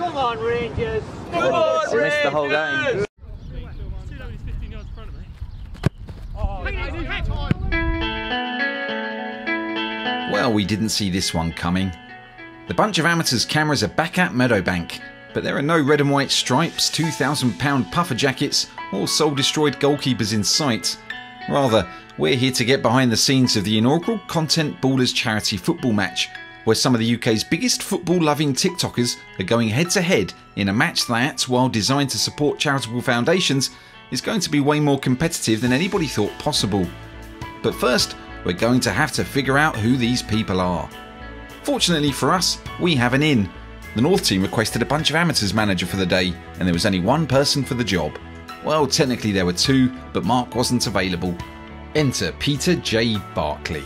Come on, Rangers! Come on, Rangers! Missed the whole game. Well, we didn't see this one coming. The bunch of amateurs' cameras are back at Meadowbank, but there are no red and white stripes, £2,000 puffer jackets, or soul-destroyed goalkeepers in sight. Rather, we're here to get behind the scenes of the inaugural Content Ballers charity football match, where some of the UK's biggest football-loving TikTokers are going head-to-head in a match that, while designed to support charitable foundations, is going to be way more competitive than anybody thought possible. But first, we're going to have to figure out who these people are. Fortunately for us, we have an in. The North team requested a bunch of amateurs manager for the day, and there was only one person for the job. Well, technically there were two, but Mark wasn't available. Enter Peter J. Barkley.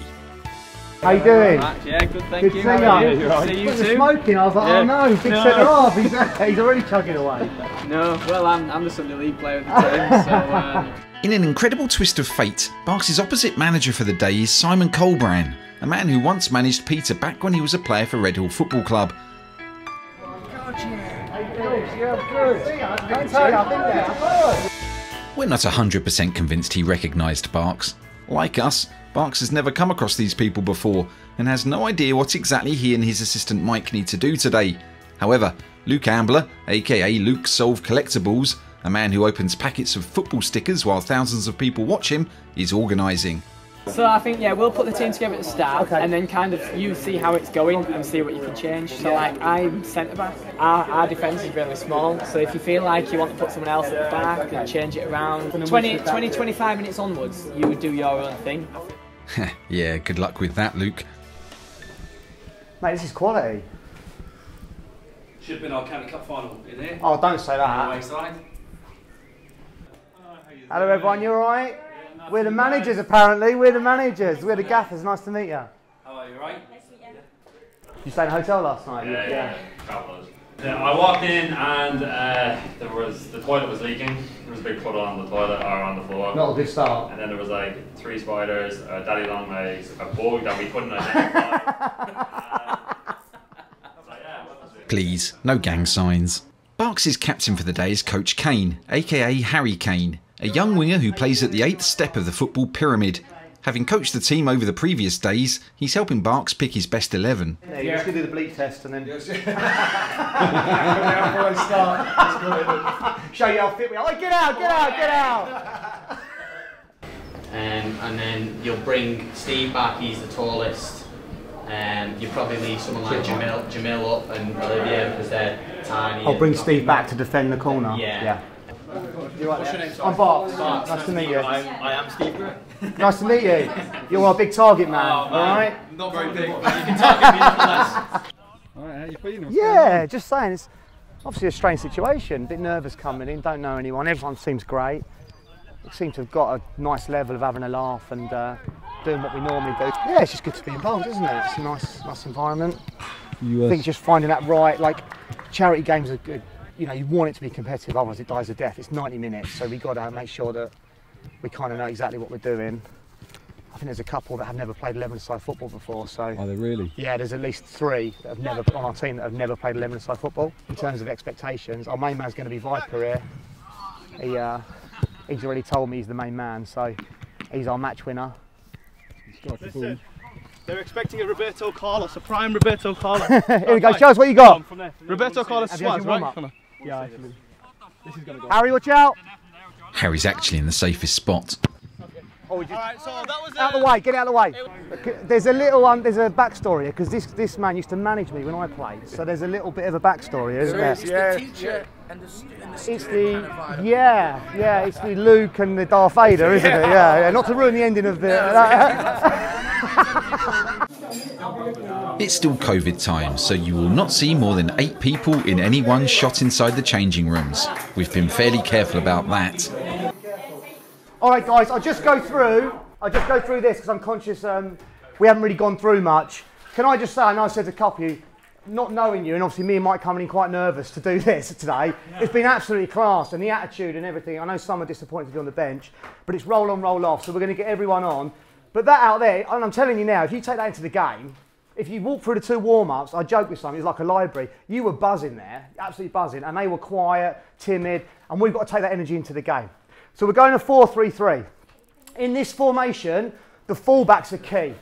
How you doing? Yeah, good, thank you. Good to see you. too. Smoking, I was like, oh no, big centre half, he's already chugging away. No, well, I'm the Sunday League player of the team, so... In an incredible twist of fate, Barks' opposite manager for the day is Simon Colbran, a man who once managed Peter back when he was a player for Redhill Football Club. We're not 100% convinced he recognised Barks. Like us, Barks has never come across these people before and has no idea what exactly he and his assistant Mike need to do today. However, Luke Ambler, aka Luke Solve Collectibles, a man who opens packets of football stickers while thousands of people watch him, is organising. So I think, yeah, we'll put the team together at the start, and then kind of you see how it's going and see what you can change. So like, I'm centre back, our defence is really small, so if you feel like you want to put someone else at the back and change it around, 20-25 minutes onwards, you would do your own thing. Yeah, good luck with that, Luke. Mate, this is quality. Should have been our County Cup final in here. Oh, don't say that. Hello everyone, you alright? Yeah, we're the managers apparently, we're the managers, we're the gaffers, nice to meet you. How are you, right? You stayed in a hotel last night? Yeah. I walked in and the toilet was leaking. There was a big puddle on the toilet or on the floor. Not a good start. And then there was like 3 spiders, daddy long legs, a bug that we couldn't identify. Please, no gang signs. Barks' captain for the day is Coach Kane, aka Harry Kane, a young winger who plays at the 8th step of the football pyramid. Having coached the team over the previous days, he's helping Barks pick his best 11. Yeah, you're just going to do the bleep test and then... Show you how fit we are. Oh, get out, get out, get out! And then you'll bring Steve back, he's the tallest. You probably leave someone like Jamil up and Olivia because they're tiny. I'll bring Steve back to defend the corner. Yeah. You're right. What's your name? I'm Barks. Nice to meet you. I am Steve Gray. Nice to meet you. You're our big target man, alright? Not very big, but you can target me nonetheless. Alright, how you feeling? Yeah, just saying, it's obviously a strange situation. A bit nervous coming in, don't know anyone. Everyone seems great. We seem to have got a nice level of having a laugh and doing what we normally do. Yeah, it's just good to be involved, isn't it? It's a nice environment. I think just finding that right, like charity games are good. You know, you want it to be competitive, otherwise it dies a death. It's 90 minutes, so we've got to make sure that we kind of know exactly what we're doing. I think there's a couple that have never played 11-a-side football before, so... Are they really? Yeah, there's at least 3 that have never, on our team that have never played 11-a-side football. In terms of expectations, our main man's going to be Viper here. He's already told me he's the main man, so he's our match winner. Listen, they're expecting a Roberto Carlos, a prime Roberto Carlos. Here we go, show us what you got. Roberto Carlos Swaz, right? Yeah, actually. This is going to go. Harry, watch out! Harry's actually in the safest spot. Alright, so that was out of the way, get out of the way. There's a little there's a backstory here because this man used to manage me when I played, so there's a little bit of a backstory, isn't there? It's the teacher and the it's the Luke and the Darth Vader, isn't it? Yeah, not to ruin the ending of the. It's still COVID time, so you will not see more than 8 people in any one shot inside the changing rooms. We've been fairly careful about that. All right, guys, I'll just go through this because I'm conscious we haven't really gone through much. Can I just say, I know I said to a couple of you, not knowing you, and obviously me and Mike coming in quite nervous to do this today, it's been absolutely class, and the attitude and everything. I know some are disappointed to be on the bench, but it's roll on, roll off, so we're going to get everyone on. But that out there, and I'm telling you now, if you take that into the game, If you walk through the 2 warm-ups, I joke with some, it's like a library. You were buzzing there, absolutely buzzing, and they were quiet, timid, and we've got to take that energy into the game. So we're going to 4-3-3. In this formation, the fullbacks are key.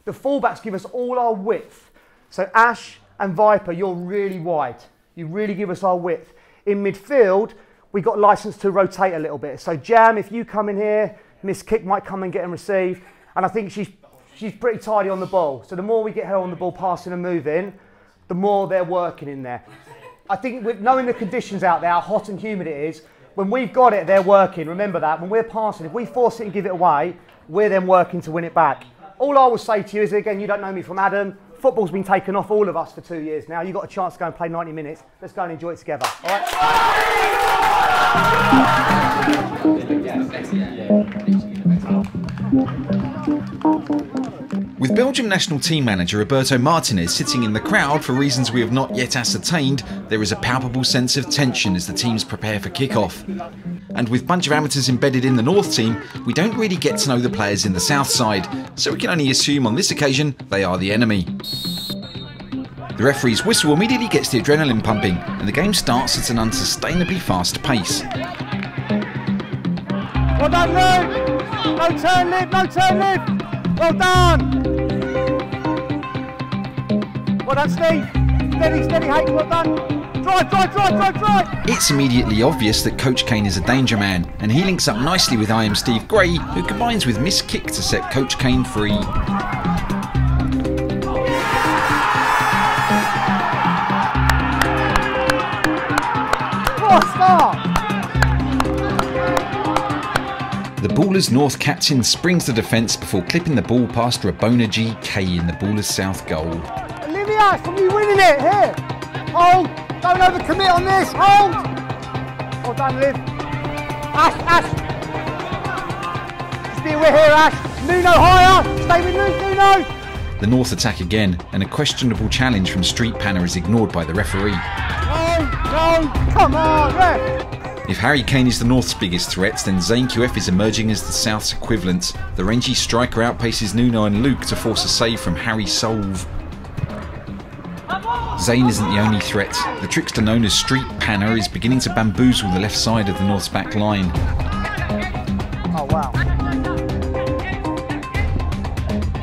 The fullbacks give us all our width. So Ash and Viper, you're really wide. You really give us our width. In midfield, we got license to rotate a little bit. So Jam, if you come in here, Miss Kick might come and get and receive, and I think she's pretty tidy on the ball. So the more we get her on the ball, passing and moving, the more they're working in there. I think with knowing the conditions out there, how hot and humid it is, when we've got it, they're working. Remember that. When we're passing, if we force it and give it away, we're then working to win it back. All I will say to you is, again, you don't know me from Adam, football's been taken off all of us for 2 years now. You've got a chance to go and play 90 minutes. Let's go and enjoy it together. All right? With Belgium national team manager Roberto Martinez sitting in the crowd for reasons we have not yet ascertained, there is a palpable sense of tension as the teams prepare for kick-off. And with Bunch of Amateurs embedded in the North team, we don't really get to know the players in the South side, so we can only assume on this occasion they are the enemy. The referee's whistle immediately gets the adrenaline pumping, and the game starts at an unsustainably fast pace. Well done, Luke! No turn, Liv! No turn, Liv! Well done! Well done, Steve! Steady, steady, Haines, well done! Drive, drive, drive, drive, drive! It's immediately obvious that Coach Kane is a danger man, and he links up nicely with I Am Steve Gray, who combines with Miss Kick to set Coach Kane free. What a start! The Ballers North captain springs the defence before clipping the ball past Rabona GK in the Ballers South goal. Olivia, from you winning it, here! Hold! Don't overcommit on this, hold! Well done, Liv. Ash! Still we're here, Ash! Nuno higher! Stay with Nuno! The North attack again, and a questionable challenge from Street Panner is ignored by the referee. No! Come on, ref! If Harry Kane is the North's biggest threat, then Zane QF is emerging as the South's equivalent. The rangy striker outpaces Nuno and Luke to force a save from Harry Solve. Zane isn't the only threat. The trickster known as Street Panner is beginning to bamboozle the left side of the North's back line. Oh wow.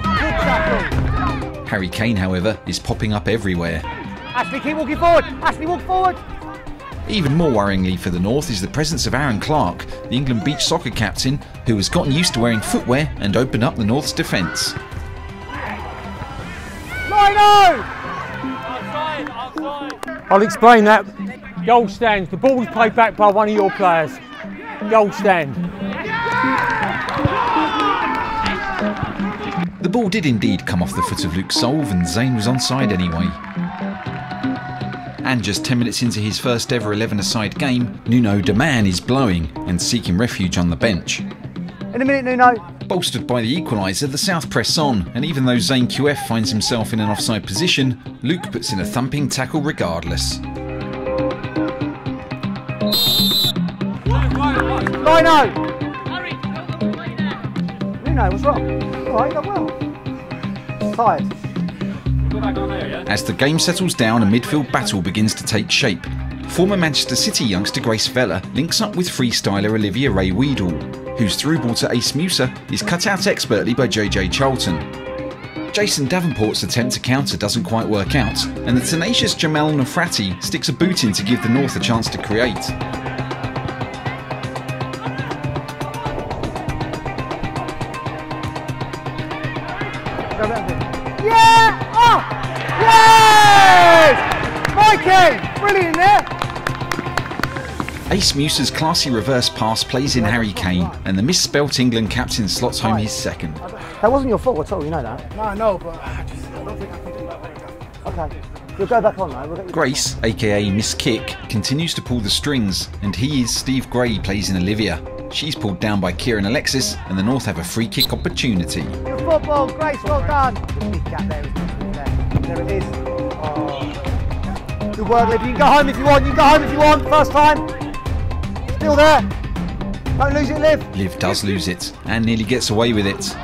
Good tackle. Harry Kane, however, is popping up everywhere. Ashley, keep walking forward! Ashley, walk forward! Even more worryingly for the North is the presence of Aaron Clark, the England beach soccer captain, who has gotten used to wearing footwear and opened up the North's defence. Lino! I'll explain that. Goal stands. The ball was played back by one of your players. Goal stand. The ball did indeed come off the foot of Luke Solve, and Zane was onside anyway. And just 10 minutes into his first ever 11-a-side game, Nuno de Man is blowing and seeking refuge on the bench. In a minute, Nuno. Bolstered by the equaliser, the South press on, and even though Zane QF finds himself in an offside position, Luke puts in a thumping tackle regardless. Lino! Nuno, what's wrong? Alright, you done well. Tired. As the game settles down, a midfield battle begins to take shape. Former Manchester City youngster Grace Vella links up with freestyler Olivia Ray Weedle, whose through ball to Ace Musa is cut out expertly by JJ Charlton. Jason Davenport's attempt to counter doesn't quite work out, and the tenacious Jamel Nafrati sticks a boot in to give the North a chance to create. Yeah! Oh! Yes! Mikey! Brilliant there! Ace Musa's classy reverse pass plays in Harry Kane, and the misspelt England captain slots home his second. That wasn't your fault at all, you know that? No, I know, but I don't think I can do that right now. Okay. You'll go back on though. We'll get you Grace, aka Miss Kick, continues to pull the strings, and he is Steve Gray plays in Olivia. She's pulled down by Kieran Alexis, and the North have a free kick opportunity. Good football, Grace, well done. Big gap there, there it is. Oh. Good work, Liv. You can go home if you want. You can go home if you want. First time. Still there. Don't lose it, Liv. Liv does lose it, and nearly gets away with it.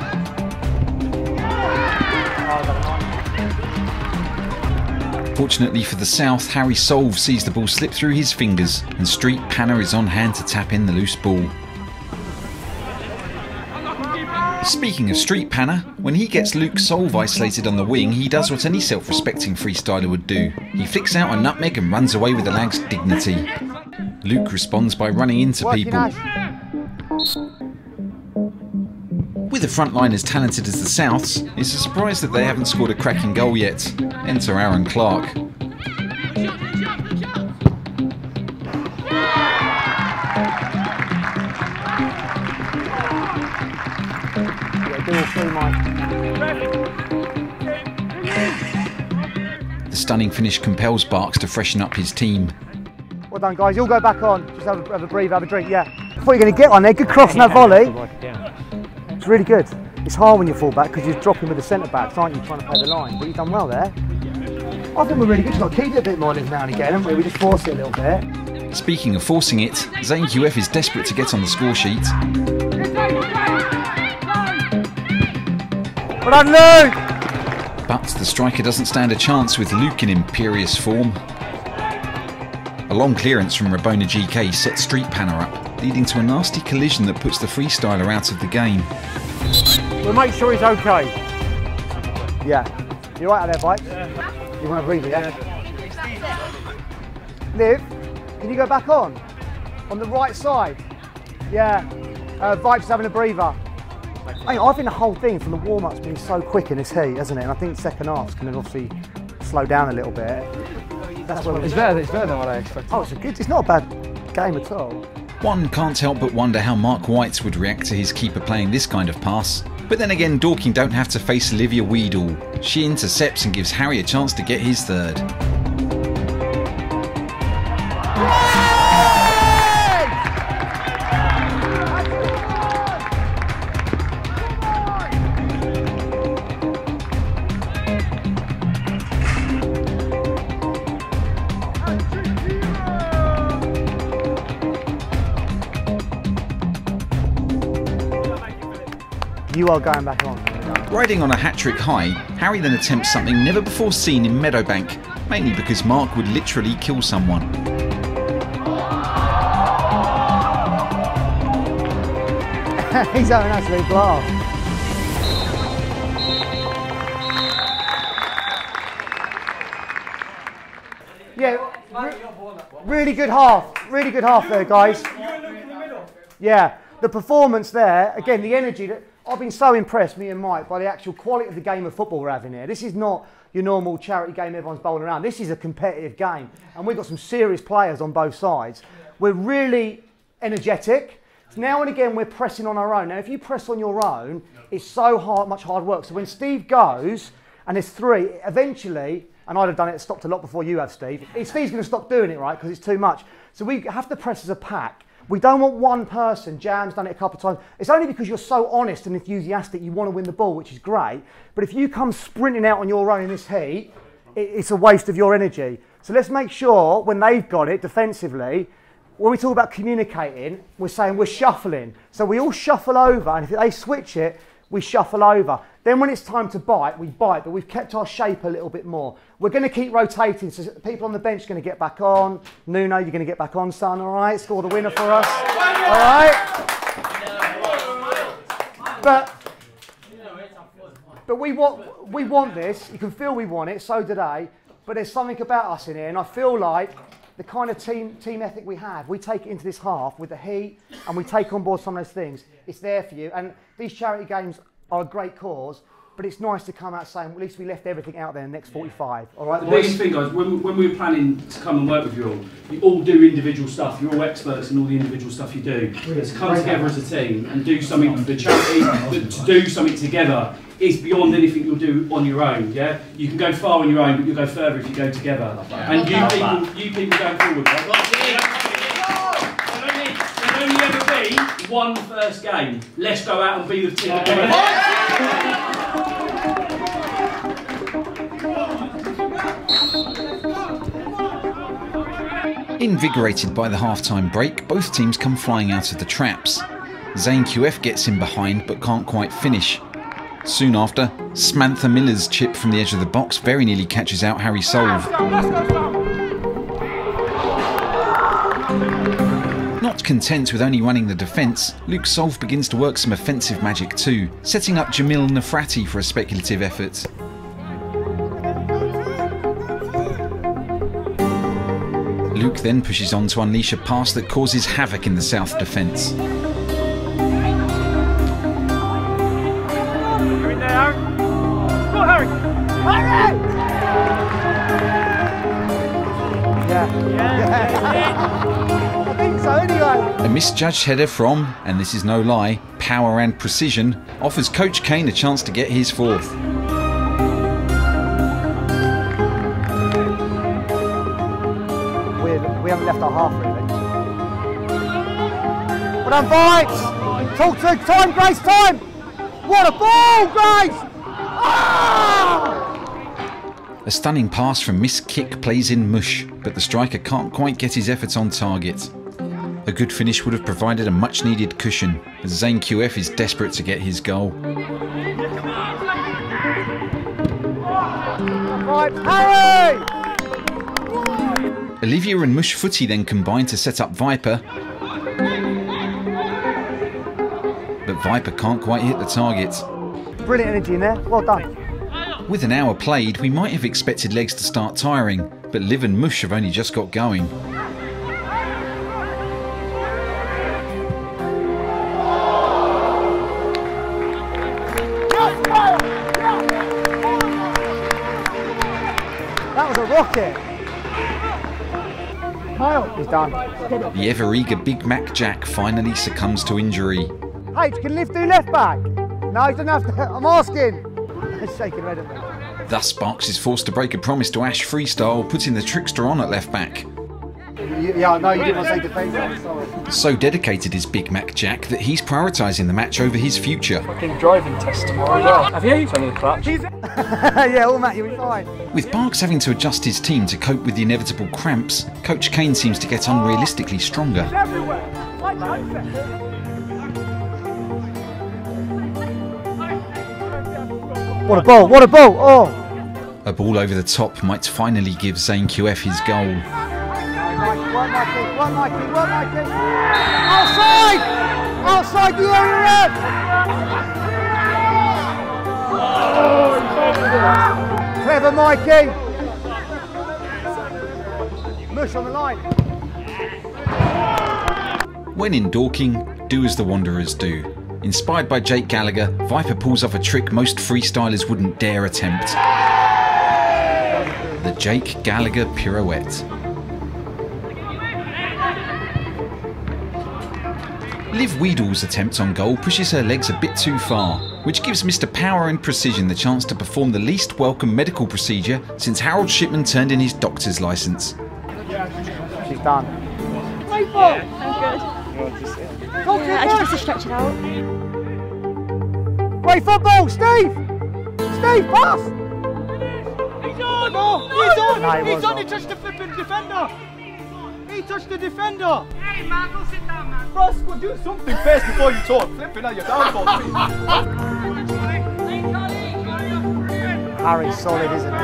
Unfortunately for the South, Harry Solve sees the ball slip through his fingers and Street Panna is on hand to tap in the loose ball. Speaking of Street Panna, when he gets Luke Solve isolated on the wing, he does what any self-respecting freestyler would do. He flicks out a nutmeg and runs away with the lag's dignity. Luke responds by running into people. With a front line as talented as the Souths, it's a surprise that they haven't scored a cracking goal yet. Enter Aaron Clark. The stunning finish compels Barks to freshen up his team. Well done, guys. You'll go back on. Just have a breathe, have a drink. Yeah. I thought you were going to get one there. Good cross on that volley. It's really good. It's hard when you fall back because you're dropping with the centre backs, aren't you, trying to play the line? But you've done well there. I think we're really good. You've got to keep it a bit more now and again, haven't we? We just force it a little bit. Speaking of forcing it, Zane QF is desperate to get on the score sheet. Well done, Luke! But the striker doesn't stand a chance with Luke in imperious form. A long clearance from Rabona GK sets Street Panna up, leading to a nasty collision that puts the freestyler out of the game. We'll make sure he's okay. Yeah. You right out there, Vipes? Yeah. You want to breathe it, yeah? Liv, can you go back on? On the right side? Yeah. Vipes having a breather. I think the whole thing from the warm-up's been so quick in this heat, hasn't it? And I think the second half's going to obviously slow down a little bit. That's where it's better than what I expected. Oh, it's not a bad game at all. One can't help but wonder how Mark White would react to his keeper playing this kind of pass. But then again, Dorking don't have to face Olivia Weedle. She intercepts and gives Harry a chance to get his third. You are going back on. Riding on a hat-trick high, Harry then attempts something never before seen in Meadowbank, mainly because Mark would literally kill someone. He's having an absolute blast. Yeah, really good half there, guys. Yeah, the performance there, again, the energy. I've been so impressed, me and Mike, by the actual quality of the game of football we're having here. This is not your normal charity game everyone's bowling around. This is a competitive game, and we've got some serious players on both sides. We're really energetic. So now and again, we're pressing on our own. Now, if you press on your own, it's so much hard work. So when Steve goes, and there's three, eventually, and I'd have done it, stopped a lot before you have, Steve. Steve's going to stop doing it, right, because it's too much. So we have to press as a pack. We don't want one person. Jam's done it a couple of times. It's only because you're so honest and enthusiastic you want to win the ball, which is great. But if you come sprinting out on your own in this heat, it's a waste of your energy. So let's make sure when they've got it defensively, when we talk about communicating, we're saying we're shuffling. So we all shuffle over, and if they switch it, we shuffle over. Then when it's time to bite, we bite, but we've kept our shape a little bit more. We're going to keep rotating, so people on the bench are going to get back on. Nuno, you're going to get back on, son, all right? Score the winner for us, all right? But we want this. You can feel we want it, so do they. But there's something about us in here, and I feel like the kind of team ethic we have, we take it into this half with the heat, and we take on board some of those things. It's there for you, and these charity games are a great cause, but it's nice to come out saying, well, at least we left everything out there in the next 45. All right, the biggest thing, guys, when we were planning to come and work with you all do individual stuff. You're all experts in all the individual stuff you do. Let's come together as a team and do something for the charity. But to do something together is beyond anything you'll do on your own. Yeah, you can go far on your own, but you'll go further if you go together. And you people going forward. There'll only ever be one first game. Let's go out and be the team. Invigorated by the half-time break, both teams come flying out of the traps. Zane QF gets in behind but can't quite finish. Soon after, Samantha Miller's chip from the edge of the box very nearly catches out Harry Solve. Not content with only running the defence, Luke Solve begins to work some offensive magic too, setting up Jamil Nafrati for a speculative effort. Luke then pushes on to unleash a pass that causes havoc in the South defence. You're in there, Harry. Go, Harry. Harry! Yeah. I think so, anyway. A misjudged header from, and this is no lie, power and precision, offers Coach Kane a chance to get his fourth. We haven't left our half, really. Well done, Vikes! Talk to time, Grace, time! What a ball, Grace! Ah! A stunning pass from Miss Kick plays in mush, but the striker can't quite get his efforts on target. A good finish would have provided a much needed cushion, as Zane QF is desperate to get his goal. Right, Harry! Olivia and Mush Footy then combine to set up Viper, but Viper can't quite hit the target. Brilliant energy in there, well done. With an hour played, we might have expected legs to start tiring, but Liv and Mush have only just got going. That was a rocket. He's done. The ever-eager Big Mac Jack finally succumbs to injury. H, can Liv do left back? No, he doesn't have to. I'm asking. He's shaking red at me. Thus Sparks is forced to break a promise to Ash Freestyle, putting the trickster on at left back. Yeah, no, you didn't want to say defence. Sorry. So dedicated is Big Mac Jack that he's prioritising the match over his future. Fucking driving test tomorrow as well. Have you? It's only the clutch. Yeah, all Matt, you'll be fine. With Barks having to adjust his team to cope with the inevitable cramps, Coach Kane seems to get unrealistically stronger. What a ball, what a ball, oh! A ball over the top might finally give Zane QF his goal. One Mikey. Outside! Outside the area! Clever Mikey! Mush on the line. When in Dorking, do as the Wanderers do. Inspired by Jake Gallagher, Viper pulls off a trick most freestylers wouldn't dare attempt. The Jake Gallagher pirouette. Liv Weedle's attempt on goal pushes her legs a bit too far, which gives Mr. Power and Precision the chance to perform the least welcome medical procedure since Harold Shipman turned in his doctor's licence. She's done. I'm good. Yeah, I just have to stretch it out. Great football, Steve! Steve, pass! He's on! No, He's on! He touched the flipping defender! He touched the defender! Hey man, go sit down, man. Roscoe, do something first before you talk. Flipping out your downfall. Harry's solid, isn't he?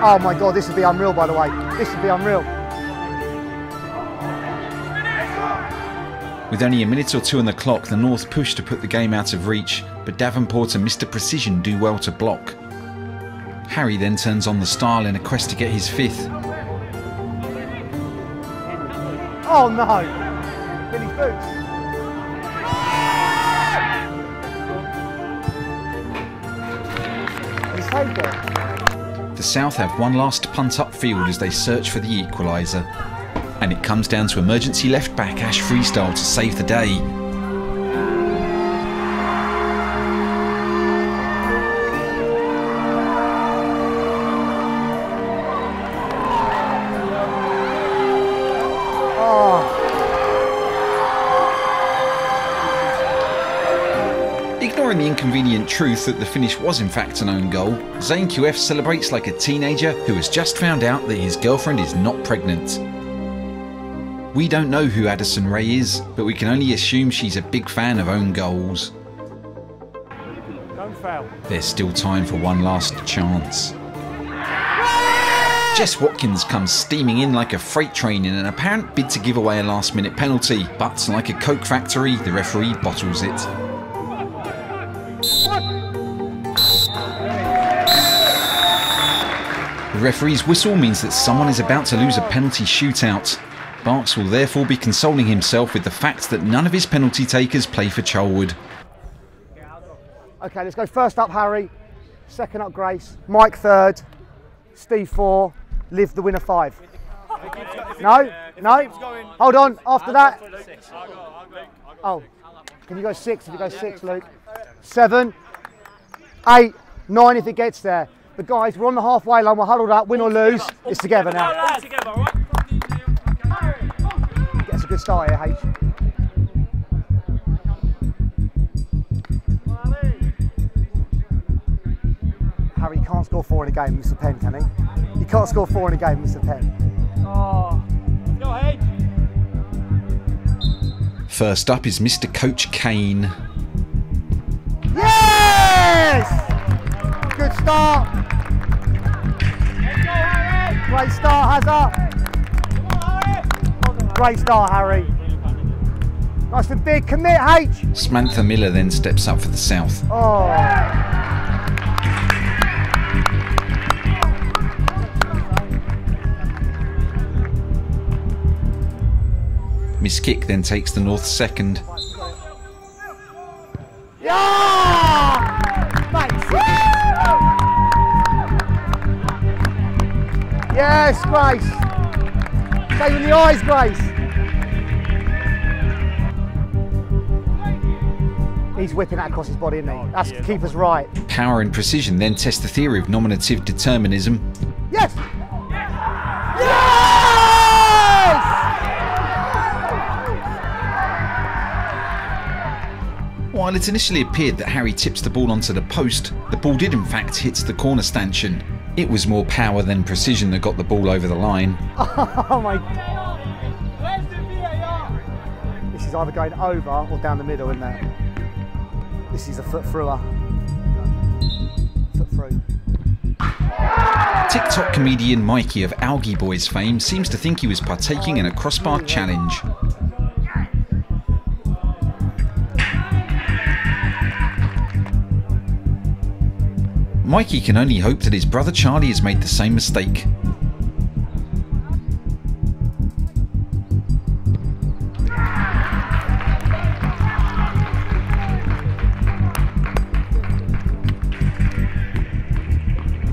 Oh my God, this would be unreal, by the way. This would be unreal. With only a minute or two on the clock, the North push to put the game out of reach, but Davenport and Mr. Precision do well to block. Harry then turns on the style in a quest to get his fifth. Oh no! Billy's boots. He's saved it. The South have one last punt upfield as they search for the equaliser. And it comes down to emergency left back Ash Freestyle to save the day. Ignoring the inconvenient truth that the finish was in fact an own goal, Zane QF celebrates like a teenager who has just found out that his girlfriend is not pregnant. We don't know who Addison Rae is, but we can only assume she's a big fan of own goals. Don't foul. There's still time for one last chance. Jess Watkins comes steaming in like a freight train in an apparent bid to give away a last-minute penalty, but like a Coke factory, the referee bottles it. The referee's whistle means that someone is about to lose a penalty shootout. Barks will therefore be consoling himself with the fact that none of his penalty takers play for Charlwood. Okay, let's go first up Harry, second up Grace, Mike third, Steve 4, Liv the winner 5. No? No? Hold on, after that. Oh, can you go 6 if you go 6, Luke? 7, 8, 9 if it gets there. But guys, we're on the halfway line, we're huddled up, win or lose, it's together now. Gets a good start here, H. Harry, you can't score 4 in a game, Mr. Penn, can he? You can't score 4 in a game, Mr. Penn. Oh, go ahead. First up is Mr. Coach Kane. Yes! Good start. Great start, Hazard. Great start, Harry. Nice and big. Commit, H. Samantha Miller then steps up for the South. Oh. Miss Kick then takes the North second. Yeah! Thanks. Yes, Grace. Save in the eyes, Grace. He's whipping that across his body, isn't he? That's to keep us right. Power and precision then test the theory of nominative determinism. Yes! While it initially appeared that Harry tips the ball onto the post, the ball did in fact hit the corner stanchion. It was more power than precision that got the ball over the line. Oh my God. This is either going over or down the middle, isn't it? This is a foot througher. Foot through. TikTok comedian Mikey of Algae Boys fame seems to think he was partaking in a crossbar challenge. Mikey can only hope that his brother Charlie has made the same mistake.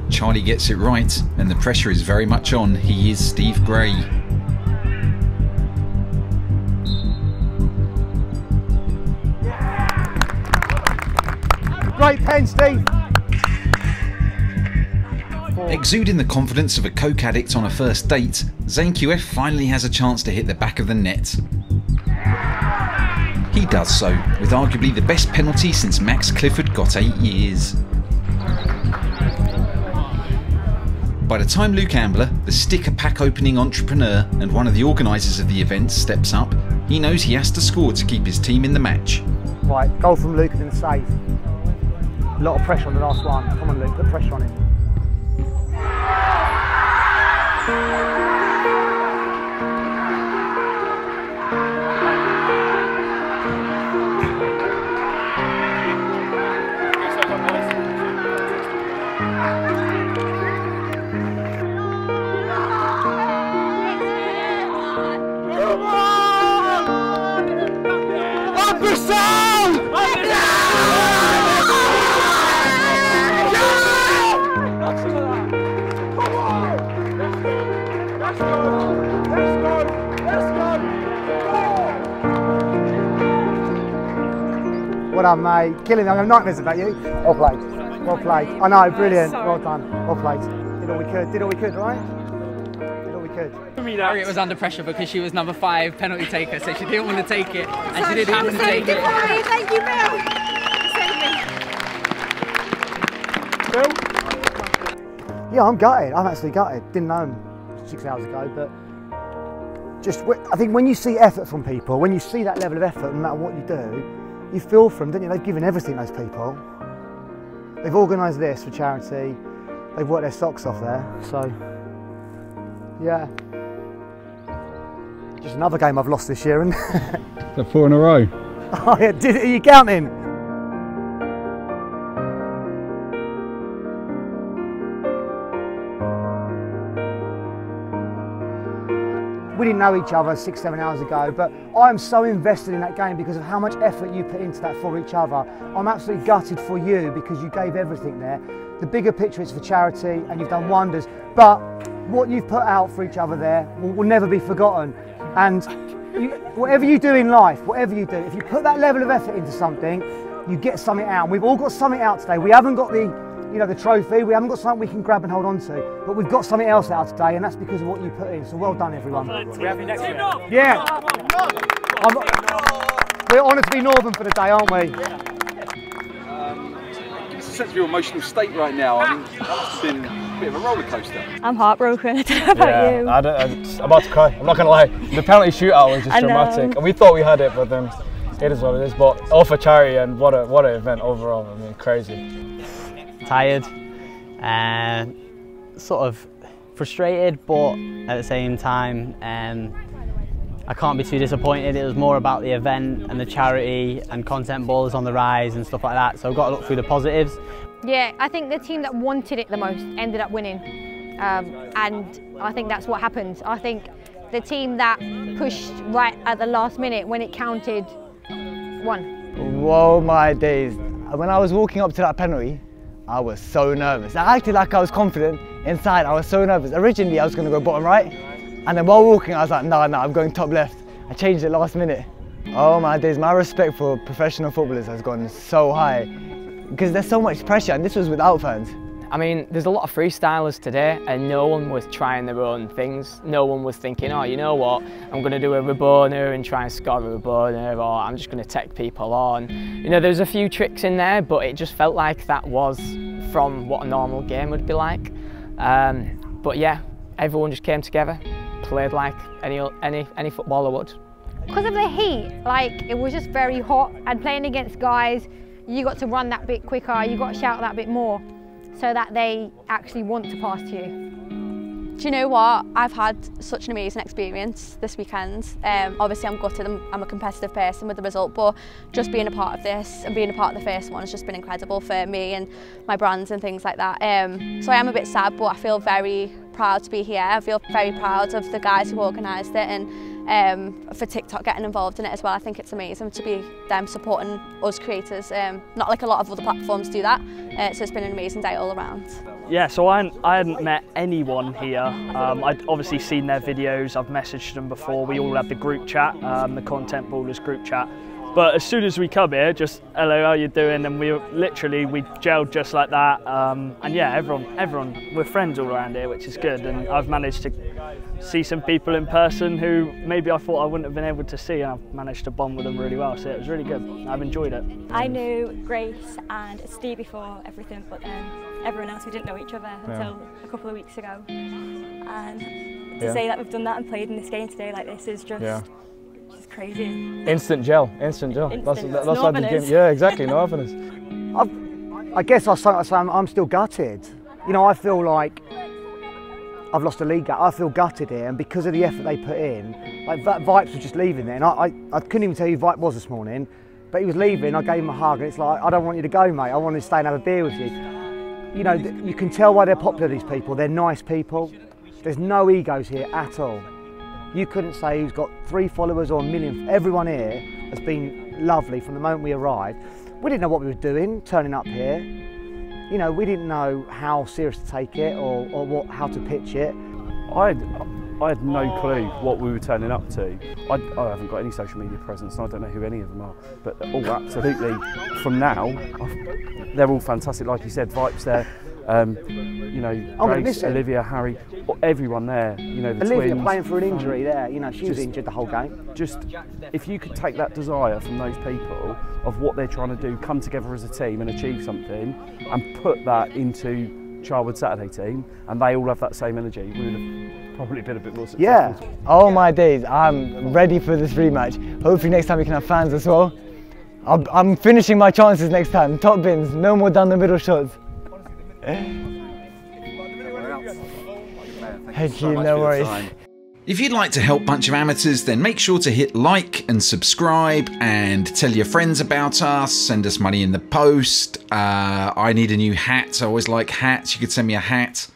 Charlie gets it right, and the pressure is very much on. He is Steve Gray. Great pen, Steve. Exuding the confidence of a coke addict on a first date, Zane QF finally has a chance to hit the back of the net. He does so, with arguably the best penalty since Max Clifford got 8 years. By the time Luke Ambler, the sticker pack opening entrepreneur and one of the organisers of the event, steps up, he knows he has to score to keep his team in the match. Right, goal from Luke and then save. A lot of pressure on the last one. Come on, Luke, put pressure on him. Well done, mate. Killing me. I'm having nightmares about you. Well played. Well played. I know, brilliant. Well done. Well played. Did all we could. Did all we could, right? Did all we could. Harriet was under pressure because she was number 5 penalty taker, so she didn't want to take it, and she didn't have to take it. Thank you, Bill. Bill? Yeah, I'm gutted. I'm actually gutted. Didn't know him 6 hours ago, but I think when you see effort from people, when you see that level of effort, no matter what you do, you feel for them, don't you? They've given everything, those people. They've organised this for charity. They've worked their socks off there. So, yeah. Just another game I've lost this year, and The 4 in a row. oh yeah, are you counting? We didn't know each other 6-7 hours ago, but I'm so invested in that game because of how much effort you put into that for each other. I'm absolutely gutted for you because you gave everything there. The bigger picture is for charity and you've done wonders, but what you've put out for each other there will never be forgotten. And whatever you do in life, whatever you do, if you put that level of effort into something, you get something out. And we've all got something out today. We haven't got the trophy, we haven't got something we can grab and hold on to, but we've got something else out today, and that's because of what you put in. So well done, everyone. We have you next year. Yeah. We're honoured to be Northern for the day, aren't we? Give us a sense of your emotional state right now. I mean, it's been a bit of a roller coaster. I'm heartbroken. I don't know about you. I'm about to cry. I'm not gonna lie. The penalty shootout was just dramatic, and we thought we had it, but then it is what it is. But all for charity, and what an event overall. I mean, crazy. Tired, sort of frustrated, but at the same time, I can't be too disappointed. It was more about the event and the charity and content ballers on the rise and stuff like that. So I've got to look through the positives. Yeah, I think the team that wanted it the most ended up winning, and I think that's what happened. I think the team that pushed right at the last minute when it counted won. Whoa, my days! When I was walking up to that penalty, I was so nervous. I acted like I was confident. Inside, I was so nervous. Originally, I was going to go bottom right, and then while walking, I was like, no, I'm going top left. I changed it last minute. Oh my days, my respect for professional footballers has gone so high because there's so much pressure, and this was without fans. I mean, there's a lot of freestylers today and no one was trying their own things. No one was thinking, oh, you know what, I'm going to do a Rabona and try and score a Rabona, or I'm just going to take people on. You know, there's a few tricks in there, but it just felt like that was from what a normal game would be like. But yeah, everyone just came together, played like any footballer would. Because of the heat, like, it was just very hot, and playing against guys, you got to run that bit quicker, you got to shout that bit more, so that they actually want to pass to you. Do you know what? I've had such an amazing experience this weekend. Obviously I'm gutted, I'm a competitive person with the result, but just being a part of this and being a part of the first one has just been incredible for me and my brands and things like that. So I am a bit sad, but I feel very proud to be here. I feel very proud of the guys who organised it, and for TikTok getting involved in it as well. I think it's amazing to be them supporting us creators. Not like a lot of other platforms do that, so it's been an amazing day all around. Yeah, so I hadn't met anyone here. I'd obviously seen their videos, I've messaged them before. We all had the group chat, the Content Ballers group chat. But as soon as we come here, just hello, how you doing? And we gelled just like that. And yeah, everyone, we're friends all around here, which is good. And I've managed to see some people in person who maybe I thought I wouldn't have been able to see, and I've managed to bond with them really well. So it was really good. I've enjoyed it. I knew Grace and Steve before everything, but everyone else, we didn't know each other until a couple of weeks ago. And to say that we've done that and played in this game today like this is just crazy. Instant gel. That's like the game. Yeah, exactly, Northerners. I guess I'm still gutted. You know, I feel like I've lost a league. I feel gutted here, and because of the effort they put in, like that Vipes was just leaving there, and I couldn't even tell you who Vipe was this morning, but he was leaving. I gave him a hug, and it's like, I don't want you to go, mate. I want to stay and have a beer with you. You know, you can tell why they're popular, these people. They're nice people. There's no egos here at all. You couldn't say who's got 3 followers or 1 million. Everyone here has been lovely from the moment we arrived. We didn't know what we were doing, turning up here. You know, we didn't know how serious to take it or how to pitch it. I had no clue what we were turning up to. I haven't got any social media presence, and I don't know who any of them are. But absolutely, from now, they're all fantastic. Like you said, Vipes there. You know, Grace, Olivia, Harry, everyone there. You know, the Olivia twins, playing for an injury there. You know, she was injured the whole game. Just if you could take that desire from those people of what they're trying to do, come together as a team and achieve something, and put that into Charwood Saturday team and they all have that same energy, we would have probably been a bit more successful. Yeah. Oh my days, I'm ready for this rematch. Hopefully next time we can have fans as well. I'm finishing my chances next time. Top bins, no more down the middle shots. Thank you, no worries. If you'd like to help Bunch of Amateurs, then make sure to hit like and subscribe and tell your friends about us, send us money in the post. I need a new hat, I always like hats, you could send me a hat.